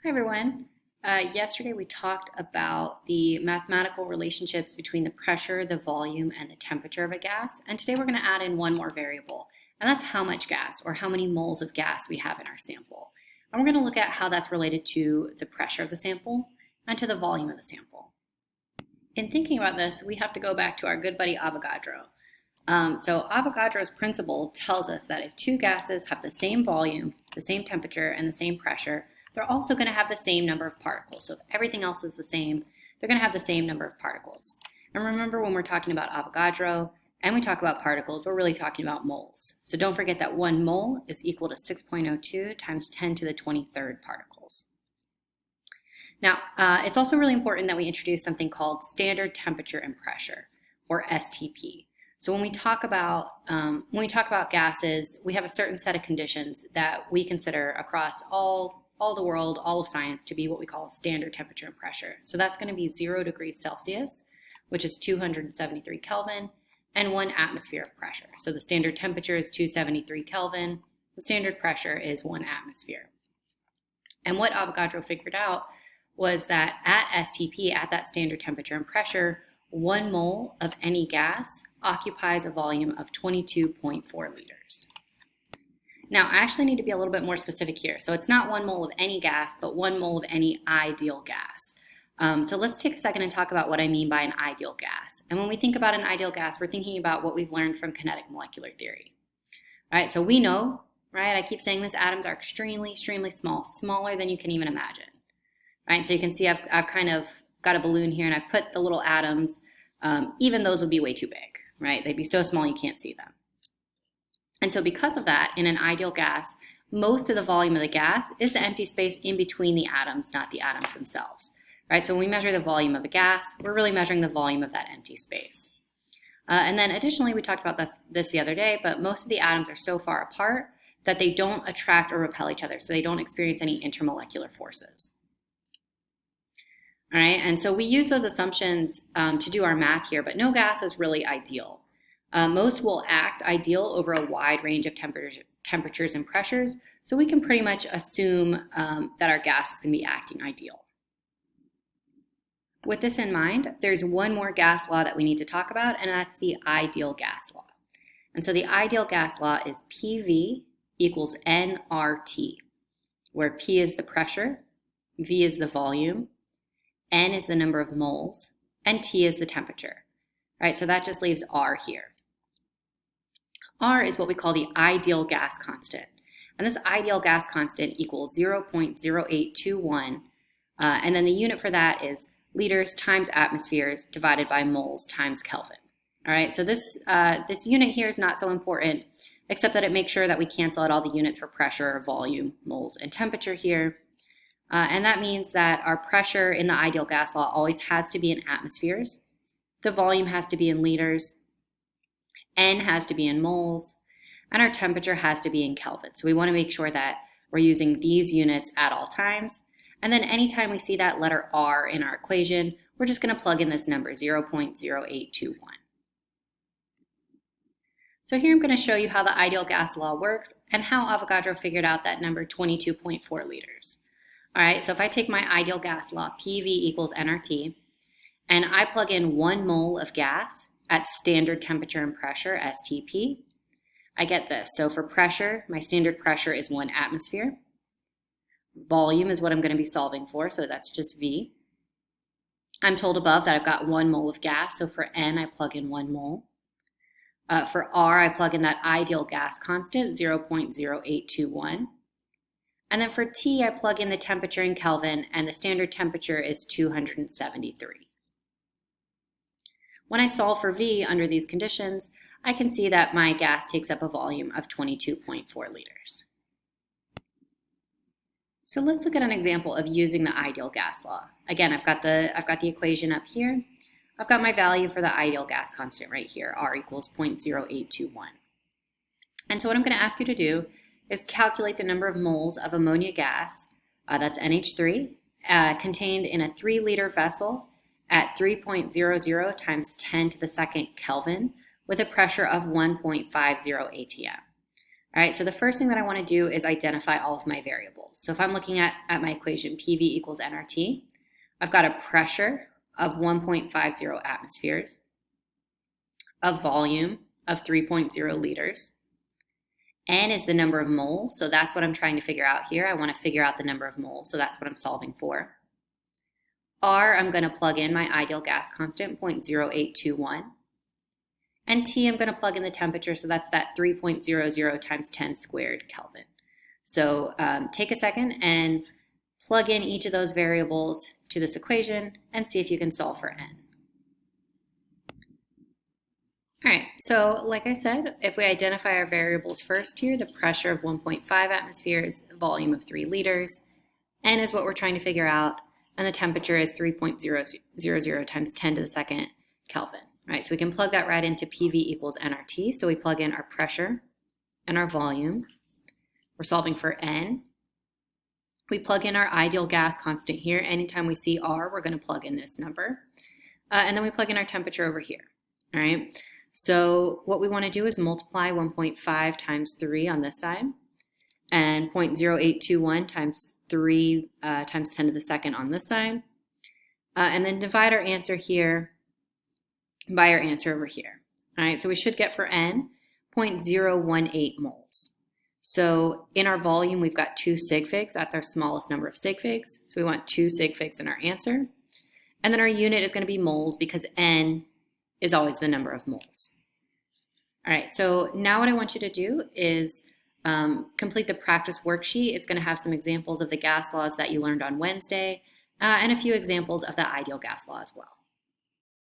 Hi everyone. Yesterday we talked about the mathematical relationships between the pressure, the volume, and the temperature of a gas. And today we're going to add in one more variable, and that's how much gas or how many moles of gas we have in our sample. And we're going to look at how that's related to the pressure of the sample and to the volume of the sample. In thinking about this, we have to go back to our good buddy Avogadro. So Avogadro's principle tells us that if two gases have the same volume, the same temperature, and the same pressure, they're also going to have the same number of particles. So if everything else is the same, they're going to have the same number of particles. And remember, when we're talking about Avogadro and we talk about particles, we're really talking about moles. So don't forget that 1 mole is equal to 6.02 times 10 to the 23rd particles. Now, it's also really important that we introduce something called standard temperature and pressure, or STP. So when we talk about gases, we have a certain set of conditions that we consider across all the world, all of science, to be what we call standard temperature and pressure. So that's going to be 0 degrees Celsius, which is 273 Kelvin, and 1 atmosphere of pressure. So the standard temperature is 273 Kelvin. The standard pressure is 1 atmosphere. And what Avogadro figured out was that at STP, at that standard temperature and pressure, 1 mole of any gas occupies a volume of 22.4 liters. Now, I actually need to be a little bit more specific here. So it's not 1 mole of any gas, but 1 mole of any ideal gas. So let's take a second and talk about what I mean by an ideal gas. And when we think about an ideal gas, we're thinking about what we've learned from kinetic molecular theory. All right, so we know, right, I keep saying this, atoms are extremely, extremely small, smaller than you can even imagine. Right, so you can see I've kind of got a balloon here and I've put the little atoms, even those would be way too big, right? They'd be so small you can't see them. And so because of that, in an ideal gas, most of the volume of the gas is the empty space in between the atoms, not the atoms themselves. Right? So when we measure the volume of a gas, we're really measuring the volume of that empty space. And then additionally, we talked about this the other day, but most of the atoms are so far apart that they don't attract or repel each other, so they don't experience any intermolecular forces. All right, and so we use those assumptions to do our math here, but no gas is really ideal. Most will act ideal over a wide range of temperatures and pressures, so we can pretty much assume that our gas is going to be acting ideal. With this in mind, there's one more gas law that we need to talk about, and that's the ideal gas law. And so the ideal gas law is PV equals nRT, where P is the pressure, V is the volume, N is the number of moles, and T is the temperature. All right, so that just leaves R here. R is what we call the ideal gas constant. And this ideal gas constant equals 0.0821. And then the unit for that is liters times atmospheres divided by moles times Kelvin. All right, so this unit here is not so important, except that it makes sure that we cancel out all the units for pressure, volume, moles, and temperature here. And that means that our pressure in the ideal gas law always has to be in atmospheres. The volume has to be in liters. N has to be in moles, and our temperature has to be in Kelvin. So we want to make sure that we're using these units at all times. And then anytime we see that letter R in our equation, we're just going to plug in this number, 0.0821. So here I'm going to show you how the ideal gas law works and how Avogadro figured out that number 22.4 liters. All right, so if I take my ideal gas law, PV equals nRT, and I plug in 1 mole of gas at standard temperature and pressure, STP, I get this. So for pressure, my standard pressure is 1 atmosphere. Volume is what I'm going to be solving for, so that's just V. I'm told above that I've got 1 mole of gas, so for N, I plug in 1 mole. For R, I plug in that ideal gas constant, 0.0821. And then for T, I plug in the temperature in Kelvin, and the standard temperature is 273. When I solve for V under these conditions, I can see that my gas takes up a volume of 22.4 liters. So let's look at an example of using the ideal gas law. Again, I've got the equation up here. I've got my value for the ideal gas constant right here, R equals 0.0821. And so what I'm going to ask you to do is calculate the number of moles of ammonia gas, that's NH3, contained in a 3-liter vessel at 3.00 times 10 to the second Kelvin with a pressure of 1.50 atm. All right, so the first thing that I want to do is identify all of my variables. So if I'm looking at my equation PV equals nRT, I've got a pressure of 1.50 atmospheres, a volume of 3.0 liters. N is the number of moles, so that's what I'm trying to figure out here. I want to figure out the number of moles, so that's what I'm solving for. R, I'm going to plug in my ideal gas constant, 0.0821. And T, I'm going to plug in the temperature, so that's that 3.00 times 10 squared Kelvin. So take a second and plug in each of those variables to this equation and see if you can solve for N. All right, so like I said, if we identify our variables first here, the pressure of 1.5 atmospheres, the volume of 3 liters, N is what we're trying to figure out, and the temperature is 3.000 times 10 to the second Kelvin. Right, so we can plug that right into PV equals nRT. So we plug in our pressure and our volume. We're solving for N. We plug in our ideal gas constant here. Anytime we see R, we're going to plug in this number. And then we plug in our temperature over here. All right, so what we want to do is multiply 1.5 times 3 on this side and 0.0821 times 3 times 10 to the second on this side. And then divide our answer here by our answer over here. All right, so we should get for N 0.018 moles. So in our volume, we've got 2 sig figs. That's our smallest number of sig figs. So we want 2 sig figs in our answer. And then our unit is going to be moles because N is always the number of moles. All right, so now what I want you to do is complete the practice worksheet. It's going to have some examples of the gas laws that you learned on Wednesday and a few examples of the ideal gas law as well.